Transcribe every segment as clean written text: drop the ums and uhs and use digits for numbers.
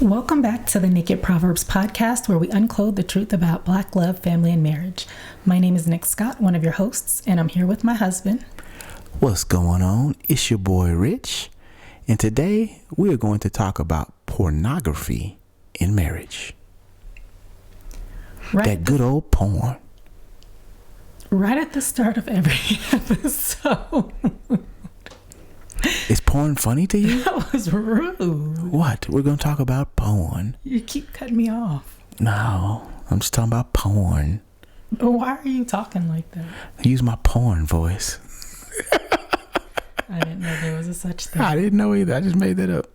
Welcome back to the Naked Proverbs podcast, where we unclothe the truth about Black love, family, and marriage. My name is Nik Scott, one of your hosts, and I'm here with my husband. What's going on? It's your boy Rich, and today we are going to talk about pornography in marriage. That good old porn. Right at the start of every episode. Is porn funny to you? That was rude. What? We're going to talk about porn. You keep cutting me off. No, I'm just talking about porn. But why are you talking like that? I use my porn voice. I didn't know there was a such thing. I didn't know either. I just made that up.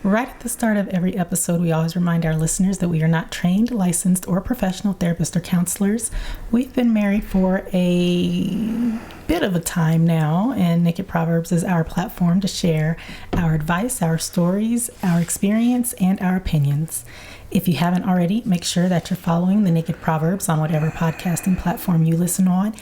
Right at the start of every episode, we always remind our listeners that we are not trained, licensed, or professional therapists or counselors. We've been married for a bit of a time now, and Naked Proverbs is our platform to share our advice, our stories, our experience, and our opinions. If you haven't already, make sure that you're following the Naked Proverbs on whatever podcasting platform you listen on.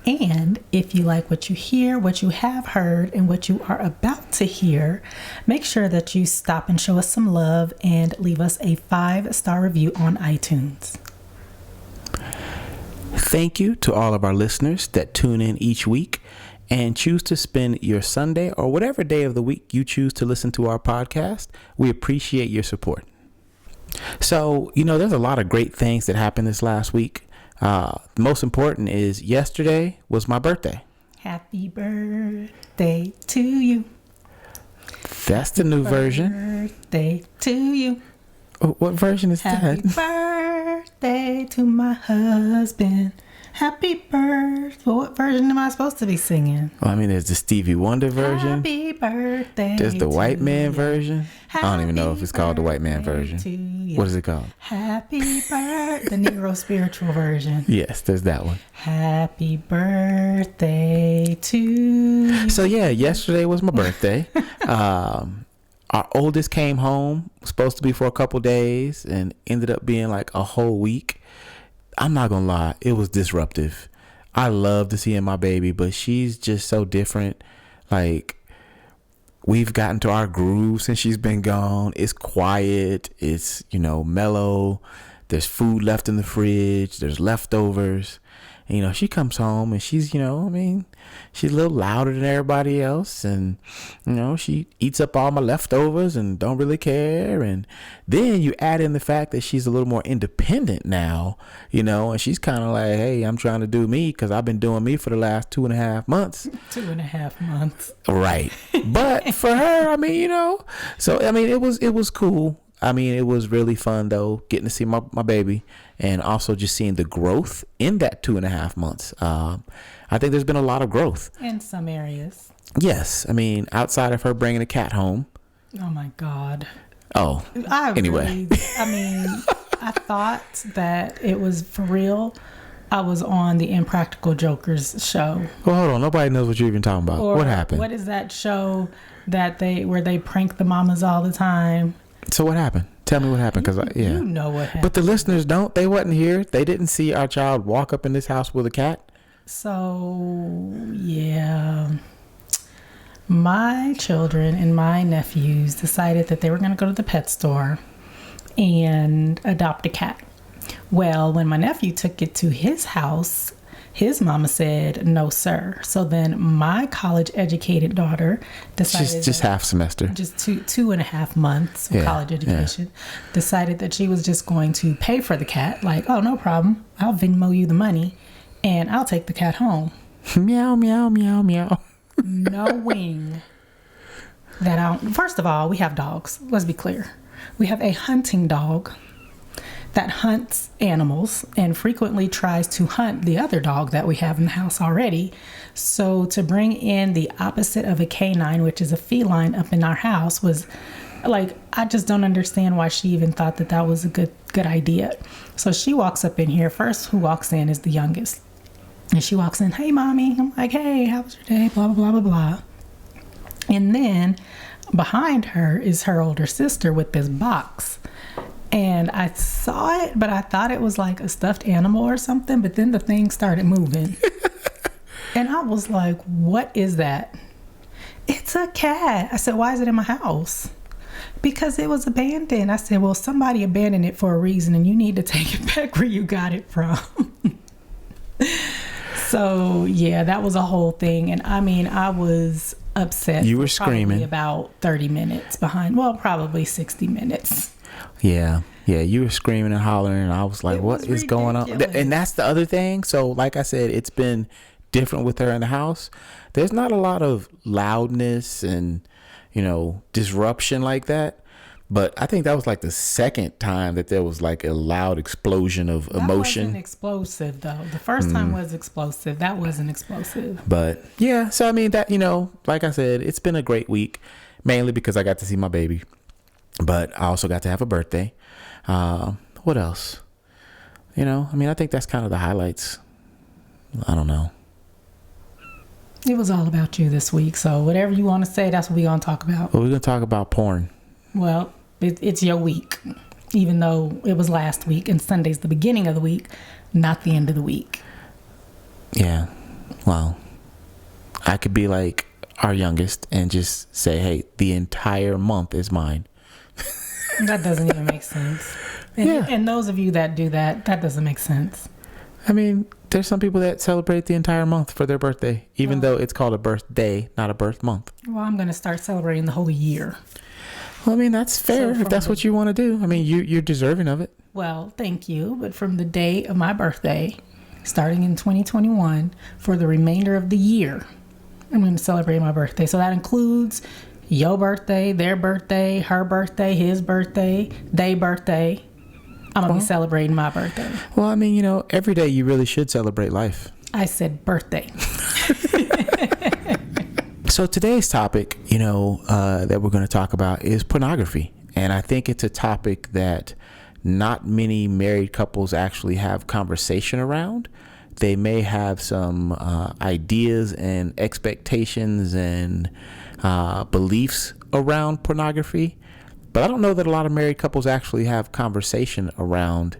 And if you like what you hear, what you have heard, and what you are about to hear, make sure that you stop and show us some love and leave us a 5-star review on iTunes. Thank you to all of our listeners that tune in each week and choose to spend your Sunday or whatever day of the week you choose to listen to our podcast. We appreciate your support. So, there's a lot of great things that happened this last week. Most important is yesterday was my birthday. Happy birthday to you. That's the new version. Birthday to you. What version is Happy that? birthday to my husband. Happy birthday. Well, what version am I supposed to be singing? Well, there's the Stevie Wonder version. Happy birthday. There's the white man version. Happy I don't even know if it's called the white man version. What is it called? Happy birthday. The Negro spiritual version. Yes, there's that one. Happy birthday to you. So yeah, yesterday was my birthday. Our oldest came home, supposed to be for a couple days, and ended up being like a whole week. I'm not gonna lie, it was disruptive. I love to see my baby, but she's just so different. Like, we've gotten to our groove since she's been gone. It's quiet. It's, mellow. There's food left in the fridge. There's leftovers. And, she comes home and she's, she's a little louder than everybody else. And, she eats up all my leftovers and don't really care. And then you add in the fact that she's a little more independent now, and she's kind of like, hey, I'm trying to do me because I've been doing me for the last 2.5 months. 2.5 months. Right. But for her, so, it was cool. It was really fun, though, getting to see my baby and also just seeing the growth in that 2.5 months. I think there's been a lot of growth. In some areas. Yes. Outside of her bringing a cat home. Oh, my God. Oh, anyway. I thought that it was for real. I was on the Impractical Jokers show. Well, hold on. Nobody knows what you're even talking about. What happened? What is that show where they prank the mamas all the time? So what happened? Tell me what happened, because You know what happened. But the listeners don't. They wasn't here. They didn't see our child walk up in this house with a cat. So yeah, my children and my nephews decided that they were going to go to the pet store and adopt a cat. Well, when my nephew took it to his house, his mama said, no, sir. So then my college-educated daughter decided... Just half semester. Just 2.5 months of college education. Decided that she was just going to pay for the cat. Like, oh, no problem. I'll Venmo you the money, and I'll take the cat home. Meow, meow, meow, meow. Knowing that First of all, we have dogs. Let's be clear. We have a hunting dog that hunts animals and frequently tries to hunt the other dog that we have in the house already. So to bring in the opposite of a canine, which is a feline, up in our house was like, I just don't understand why she even thought that was a good idea. So she walks up in here. First, who walks in is the youngest. And she walks in, hey, mommy. I'm like, hey, how was your day? Blah, blah, blah, blah, blah. And then behind her is her older sister with this box. And I saw it, but I thought it was like a stuffed animal or something. But then the thing started moving. And I was like, what is that? It's a cat. I said, why is it in my house? Because it was abandoned. I said, well, somebody abandoned it for a reason, and you need to take it back where you got it from. So, yeah, that was a whole thing. And I mean, I was upset. You were for probably screaming. about 30 minutes behind. Well, probably 60 minutes. Yeah. Yeah. You were screaming and hollering, and I was like, what is going on? And that's the other thing. So, like I said, it's been different with her in the house. There's not a lot of loudness and, disruption like that. But I think that was like the second time that there was like a loud explosion of emotion. That wasn't explosive, though. The first time was explosive. That wasn't explosive. But yeah, so I mean that, like I said, it's been a great week, mainly because I got to see my baby. But I also got to have a birthday. What else? I think that's kind of the highlights. I don't know. It was all about you this week. So whatever you want to say, that's what we're going to talk about. Well, we're going to talk about porn. Well, it's your week, even though it was last week and Sunday's the beginning of the week, not the end of the week. Yeah. Well, I could be like our youngest and just say, hey, the entire month is mine. That doesn't even make sense. And those of you that do that doesn't make sense. I mean, there's some people that celebrate the entire month for their birthday, even though it's called a birthday, not a birth month. Well, I'm going to start celebrating the whole year. Well, I mean, that's fair if that's what you want to do. I mean, you're deserving of it. Well, thank you. But from the day of my birthday, starting in 2021, for the remainder of the year, I'm going to celebrate my birthday. So that includes your birthday, their birthday, her birthday, his birthday, their birthday. I'm going to be celebrating my birthday. Well, I mean, every day you really should celebrate life. I said birthday. So today's topic, that we're going to talk about is pornography. And I think it's a topic that not many married couples actually have conversation around. They may have some ideas and expectations and beliefs around pornography, but I don't know that a lot of married couples actually have conversation around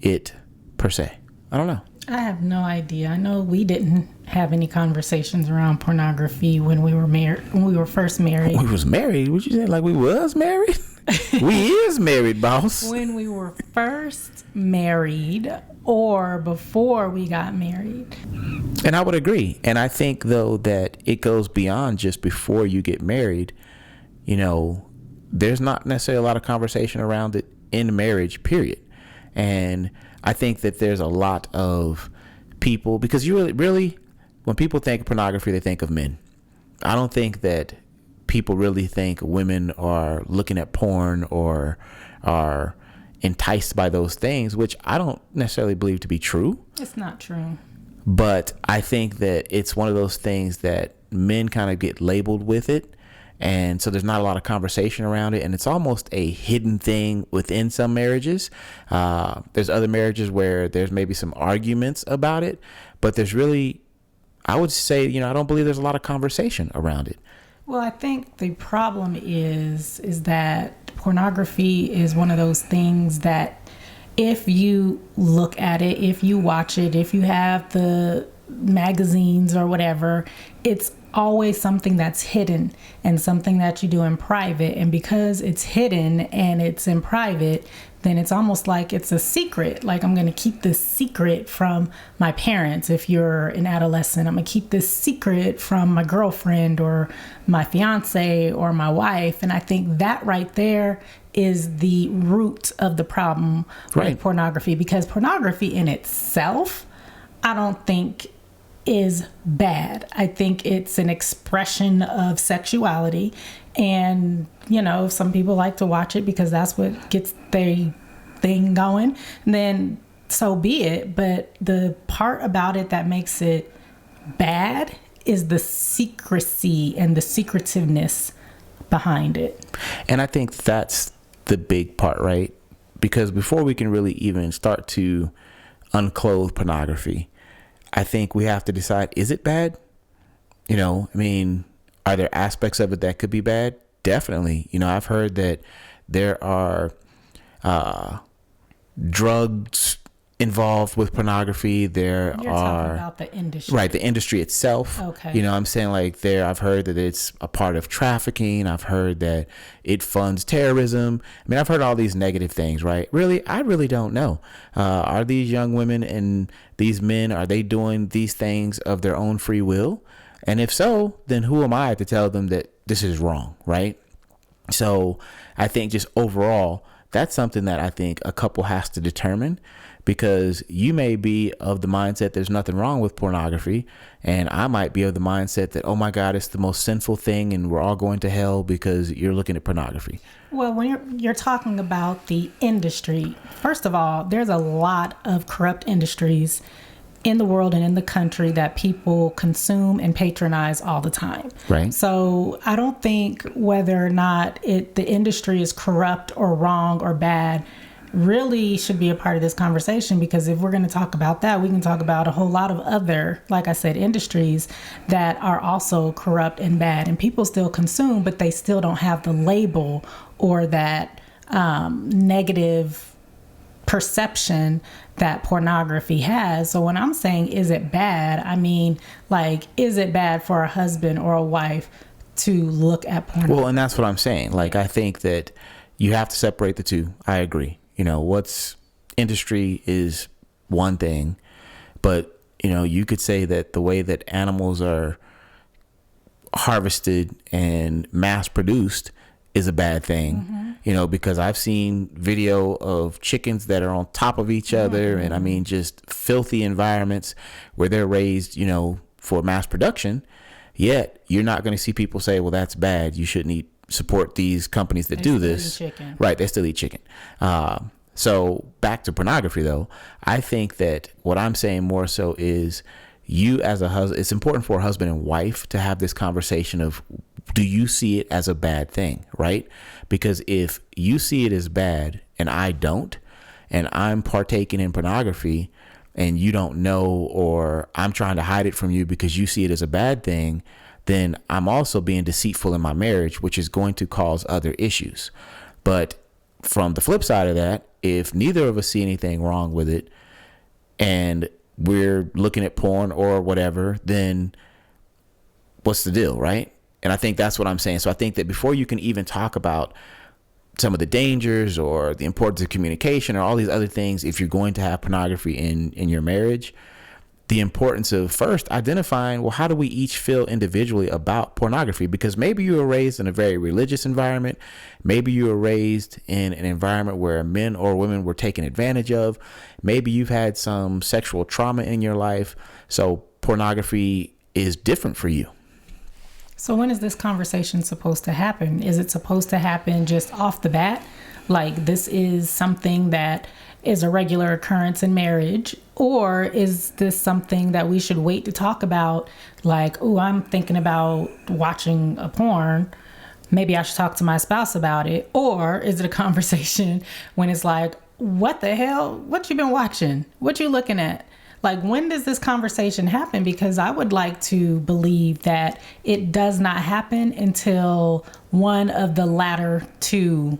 it per se. I don't know. I have no idea. I know we didn't have any conversations around pornography when we were married. When we were first married. We was married? What you say? Like we was married? We is married, boss. When we were first married, or before we got married. And I would agree. And I think though that it goes beyond just before you get married. There's not necessarily a lot of conversation around it in marriage, period. And I think that there's a lot of people, because you really, when people think of pornography, they think of men. I don't think that people really think women are looking at porn or are enticed by those things, which I don't necessarily believe to be true. It's not true. But I think that it's one of those things that men kind of get labeled with it. And so there's not a lot of conversation around it. And it's almost a hidden thing within some marriages. There's other marriages where there's maybe some arguments about it. But there's really, I would say, I don't believe there's a lot of conversation around it. Well, I think the problem is that pornography is one of those things that if you look at it, if you watch it, if you have the magazines or whatever, it's always something that's hidden and something that you do in private. And because it's hidden and it's in private, then it's almost like it's a secret. Like, I'm going to keep this secret from my parents. If you're an adolescent, I'm going to keep this secret from my girlfriend or my fiance or my wife. And I think that right there is the root of the problem with pornography, because pornography in itself, I don't think is bad. I think it's an expression of sexuality, and some people like to watch it because that's what gets their thing going, then so be it. But the part about it that makes it bad is the secrecy and the secretiveness behind it. And I think that's the big part, right? Because before we can really even start to unclothe pornography, I think we have to decide, is it bad? Are there aspects of it that could be bad? Definitely. I've heard that there are drugs involved with pornography. There You're are talking about the industry. right, the industry itself. Okay. You know, I'm saying like there, I've heard that it's a part of trafficking. I've heard that it funds terrorism. I mean, I've heard all these negative things, right? Really, I really don't know. Are these young women and these men, are they doing these things of their own free will? And if so, then who am I to tell them that this is wrong, right? So I think just overall, that's something that I think a couple has to determine, because you may be of the mindset there's nothing wrong with pornography, and I might be of the mindset that, oh my God, it's the most sinful thing and we're all going to hell because you're looking at pornography. Well, when you're talking about the industry, first of all, there's a lot of corrupt industries in the world and in the country that people consume and patronize all the time. Right. So I don't think whether or not the industry is corrupt or wrong or bad really should be a part of this conversation, because if we're going to talk about that, we can talk about a whole lot of other, like I said, industries that are also corrupt and bad, and people still consume, but they still don't have the label or that negative perception that pornography has. So when I'm saying, is it bad? I mean, like, is it bad for a husband or a wife to look at pornography? Well, and that's what I'm saying. Like, I think that you have to separate the two. I agree. You know, what's industry is one thing, but, you know, you could say that the way that animals are harvested and mass produced is a bad thing, you know, because I've seen video of chickens that are on top of each other. And I mean, just filthy environments where they're raised, you know, for mass production. Yet you're not going to see people say, well, that's bad, you shouldn't support these companies that do this. Right. They still eat chicken. So back to pornography, though, I think that what I'm saying more so is you as a husband, it's important for a husband and wife to have this conversation of, do you see it as a bad thing? Right. Because if you see it as bad and I don't, and I'm partaking in pornography and you don't know, or I'm trying to hide it from you because you see it as a bad thing, then I'm also being deceitful in my marriage, which is going to cause other issues. But from the flip side of that, if neither of us see anything wrong with it and we're looking at porn or whatever, then what's the deal, right? And I think that's what I'm saying. So I think that before you can even talk about some of the dangers or the importance of communication or all these other things, if you're going to have pornography in your marriage, the importance of first identifying, well, how do we each feel individually about pornography? Because maybe you were raised in a very religious environment. Maybe you were raised in an environment where men or women were taken advantage of. Maybe you've had some sexual trauma in your life. So pornography is different for you. So when is this conversation supposed to happen? Is it supposed to happen just off the bat? Like, this is something that is a regular occurrence in marriage? Or is this something that we should wait to talk about? Like, oh, I'm thinking about watching a porn. Maybe I should talk to my spouse about it. Or is it a conversation when it's like, what the hell? What you been watching? What you looking at? Like, when does this conversation happen? Because I would like to believe that it does not happen until one of the latter two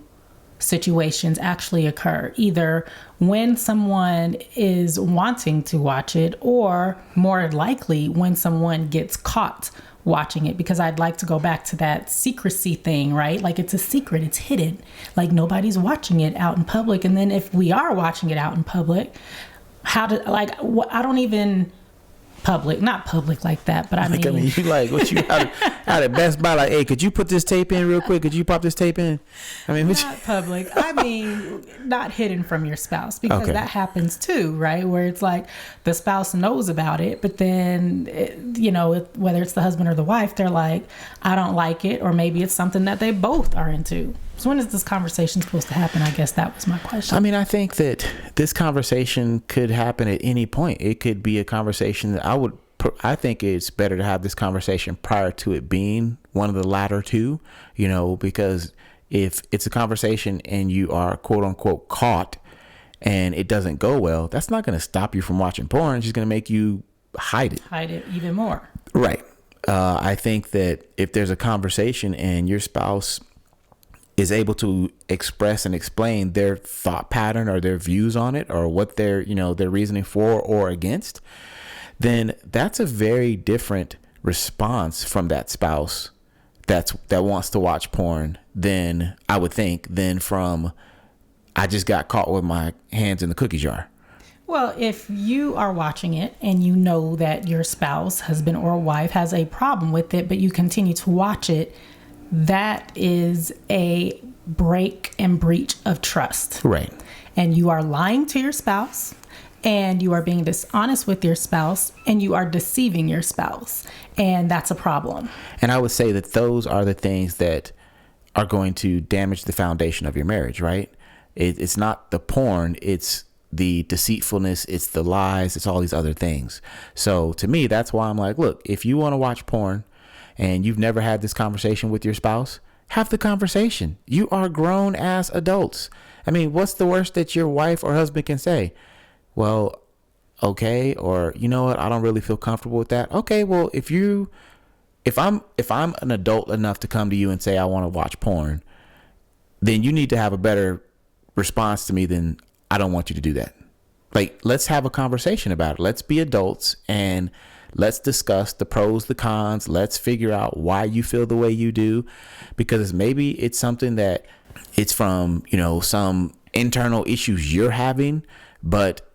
situations actually occur. Either when someone is wanting to watch it, or more likely when someone gets caught watching it. Because I'd like to go back to that secrecy thing, right? Like, it's a secret, it's hidden. Like, nobody's watching it out in public. And then if we are watching it out in public, I don't even not public like that, but I mean, you like what you out at Best Buy, like, hey, could you put this tape in real quick? Could you pop this tape in? I mean, not public. I mean, not hidden from your spouse, because that happens too, right? Where it's like the spouse knows about it, but then, whether it's the husband or the wife, they're like, I don't like it, or maybe it's something that they both are into. So when is this conversation supposed to happen? I guess that was my question. I mean, I think that this conversation could happen at any point. It could be a conversation that I think it's better to have this conversation prior to it being one of the latter two, because if it's a conversation and you are quote unquote caught and it doesn't go well, that's not going to stop you from watching porn. It's just going to make you hide it even more. Right. I think that if there's a conversation and your spouse is able to express and explain their thought pattern or their views on it, or what their reasoning for or against, then that's a very different response from that spouse that wants to watch porn than, I would think, than from, I just got caught with my hands in the cookie jar. Well, if you are watching it and you know that your spouse, husband or wife, has a problem with it, but you continue to watch it, that is a break and breach of trust. Right. And you are lying to your spouse, and you are being dishonest with your spouse, and you are deceiving your spouse. And that's a problem. And I would say that those are the things that are going to damage the foundation of your marriage, right? It's not the porn, it's the deceitfulness, it's the lies, it's all these other things. So to me, that's why I'm like, look, if you want to watch porn and you've never had this conversation with your spouse, have the conversation. You are grown ass adults. I mean, what's the worst that your wife or husband can say? Well, okay, or you know what, I don't really feel comfortable with that. Okay, well, if I'm an adult enough to come to you and say I want to watch porn, then you need to have a better response to me than, I don't want you to do that. Like, let's have a conversation about it. Let's be adults and let's discuss the pros, the cons. Let's figure out why you feel the way you do, because maybe it's something that it's from, some internal issues you're having. But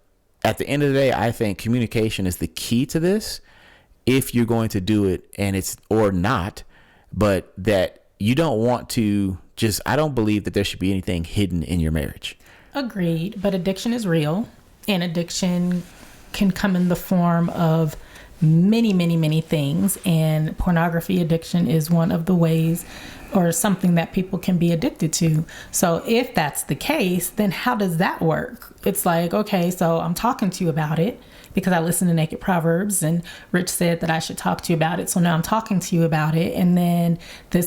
at the end of the day, I think communication is the key to this. If you're going to do it, and it's, or not, but that you don't want to just, I don't believe that there should be anything hidden in your marriage. Agreed. But addiction is real, and addiction can come in the form of many, many, many things. And pornography addiction is one of the ways, or something that people can be addicted to. So if that's the case, then how does that work? It's like, okay, so I'm talking to you about it because I listened to Naked Proverbs and Rich said that I should talk to you about it. So now I'm talking to you about it. And then the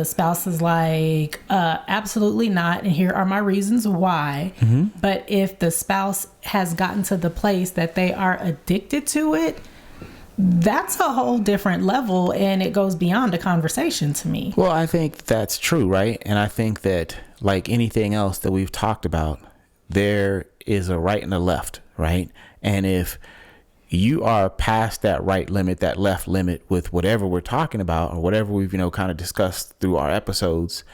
spouse is like, absolutely not. And here are my reasons why. Mm-hmm. But if the spouse has gotten to the place that they are addicted to it, that's a whole different level, and it goes beyond a conversation to me. Well, I think that's true, right? And I think that, like anything else that we've talked about, there is a right and a left, right? And if you are past that right limit, that left limit with whatever we're talking about, or whatever we've, kind of discussed through our episodes,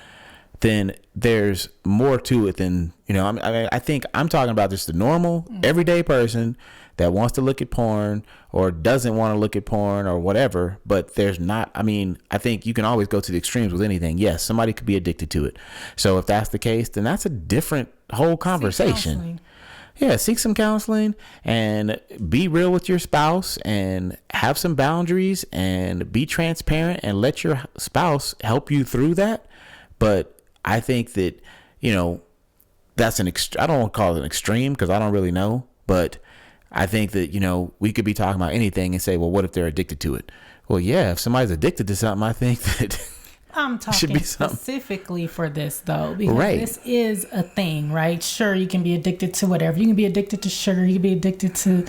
then there's more to it than, I think I'm talking about just the normal, everyday person that wants to look at porn or doesn't want to look at porn or whatever. But there's not, I think you can always go to the extremes with anything. Yes, somebody could be addicted to it. So if that's the case, then that's a different whole conversation. Yeah, seek some counseling and be real with your spouse and have some boundaries and be transparent and let your spouse help you through that. But I think that, that's I don't want to call it an extreme because I don't really know. But I think that, we could be talking about anything and say, well, what if they're addicted to it? Well, yeah, if somebody's addicted to something, I think that I'm talking specifically for this, though, because this is a thing, right? Sure, you can be addicted to whatever. You can be addicted to sugar. You can be addicted to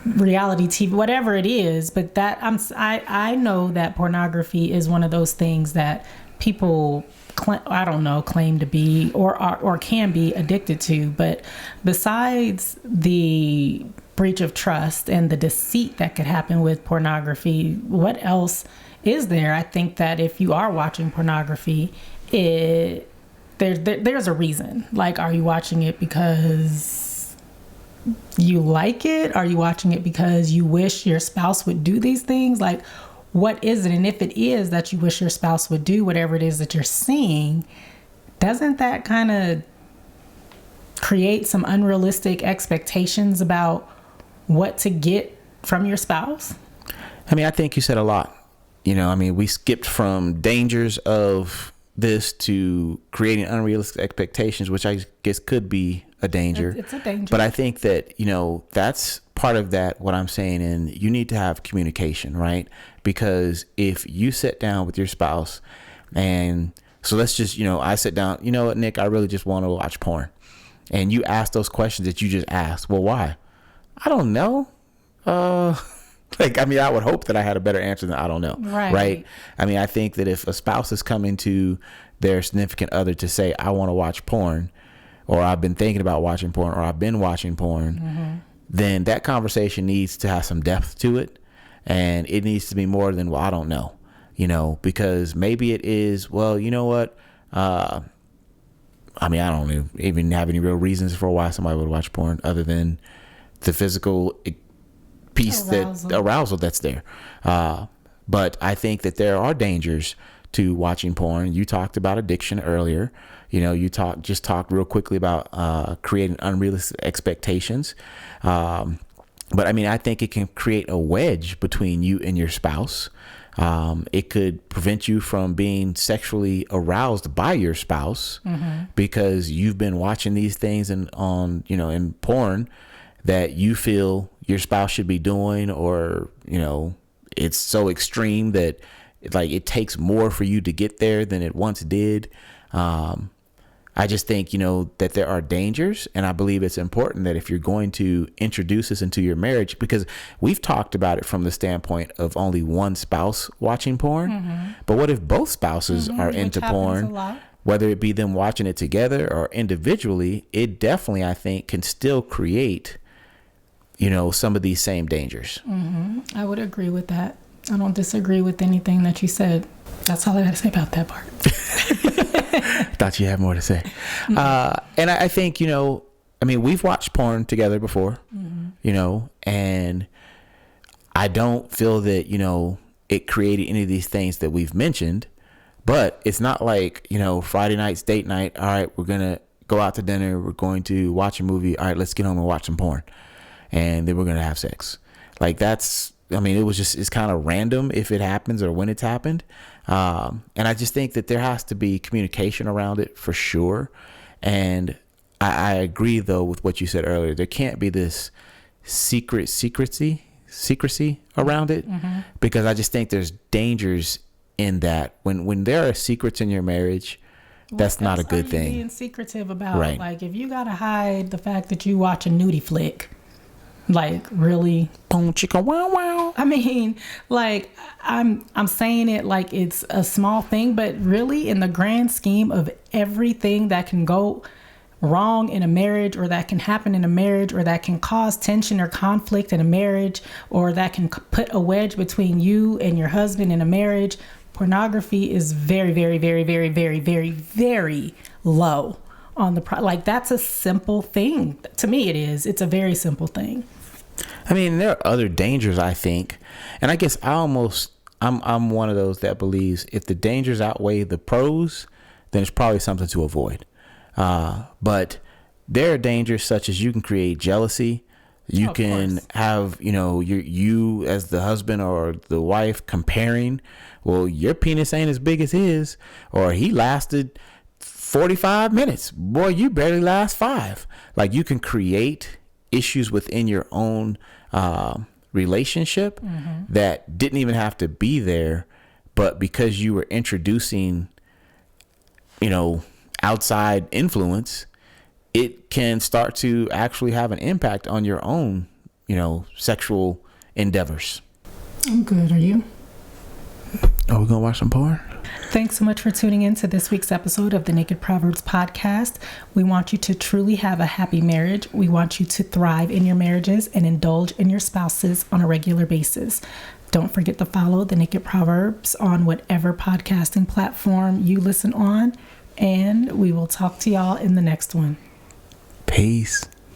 reality TV, whatever it is. But I know that pornography is one of those things that people claim to be or can be addicted to. But besides the breach of trust and the deceit that could happen with pornography, what else is there? I think that if you are watching pornography, there's a reason. Like, are you watching it because you like it? Are you watching it because you wish your spouse would do these things? Like, what is it? And if it is that you wish your spouse would do whatever it is that you're seeing, doesn't that kind of create some unrealistic expectations about what to get from your spouse? I think you said a lot. We skipped from dangers of this to creating unrealistic expectations, which I guess could be a danger. It's a danger. But I think that, that's part of that, what I'm saying, and you need to have communication, right? Because if you sit down with your spouse and so let's just, I sit down, you know what, Nik, I really just want to watch porn. And you ask those questions that you just asked. Well, why? I don't know. I would hope that I had a better answer than I don't know. Right. I think that if a spouse is coming to their significant other to say, I want to watch porn, or I've been thinking about watching porn, or I've been watching porn, then that conversation needs to have some depth to it. And it needs to be more than, well, I don't know, because maybe it is, well, you know what? I don't even have any real reasons for why somebody would watch porn other than the physical piece, that arousal that's there. But I think that there are dangers to watching porn. You talked about addiction earlier. You talked real quickly about creating unrealistic expectations. But I think it can create a wedge between you and your spouse. It could prevent you from being sexually aroused by your spouse because you've been watching these things in porn that you feel your spouse should be doing, or it's so extreme that it takes more for you to get there than it once did. I just think, that there are dangers, and I believe it's important that if you're going to introduce this into your marriage, because we've talked about it from the standpoint of only one spouse watching porn, but what if both spouses are into porn, whether it be them watching it together or individually? It definitely, I think, can still create, some of these same dangers. I would agree with that. I don't disagree with anything that you said. That's all I got to say about that part. Thought you had more to say. And I think, we've watched porn together before, and I don't feel that, it created any of these things that we've mentioned, but it's not like, Friday night's date night. All right, we're going to go out to dinner. We're going to watch a movie. All right, let's get home and watch some porn. And then we're going to have sex. It's kind of random if it happens or when it's happened. And I just think that there has to be communication around it for sure. And I agree, though, with what you said earlier. There can't be this secrecy around it, because I just think there's dangers in that. When there are secrets in your marriage, that's not a good thing. Being secretive about, right. If you got to hide the fact that you watch a nudie flick, really, boom chicka wow wow. I'm saying it like it's a small thing, but really in the grand scheme of everything that can go wrong in a marriage, or that can happen in a marriage, or that can cause tension or conflict in a marriage, or that can put a wedge between you and your husband in a marriage, pornography is very, very, very, very, very, very, very low on the that's a simple thing. To me, it is. It's a very simple thing. There are other dangers, I think. And I guess I'm one of those that believes if the dangers outweigh the pros, then it's probably something to avoid. But there are dangers such as you can create jealousy. You can have, you as the husband or the wife comparing, well, your penis ain't as big as his, or he lasted 45 minutes. Boy, you barely last 5. You can create issues within your own relationship that didn't even have to be there, but because you were introducing, outside influence, it can start to actually have an impact on your own, sexual endeavors. I'm good. Are you? Are we gonna watch some porn? Thanks so much for tuning in to this week's episode of the Naked Proverbs podcast. We want you to truly have a happy marriage. We want you to thrive in your marriages and indulge in your spouses on a regular basis. Don't forget to follow the Naked Proverbs on whatever podcasting platform you listen on. And we will talk to y'all in the next one. Peace.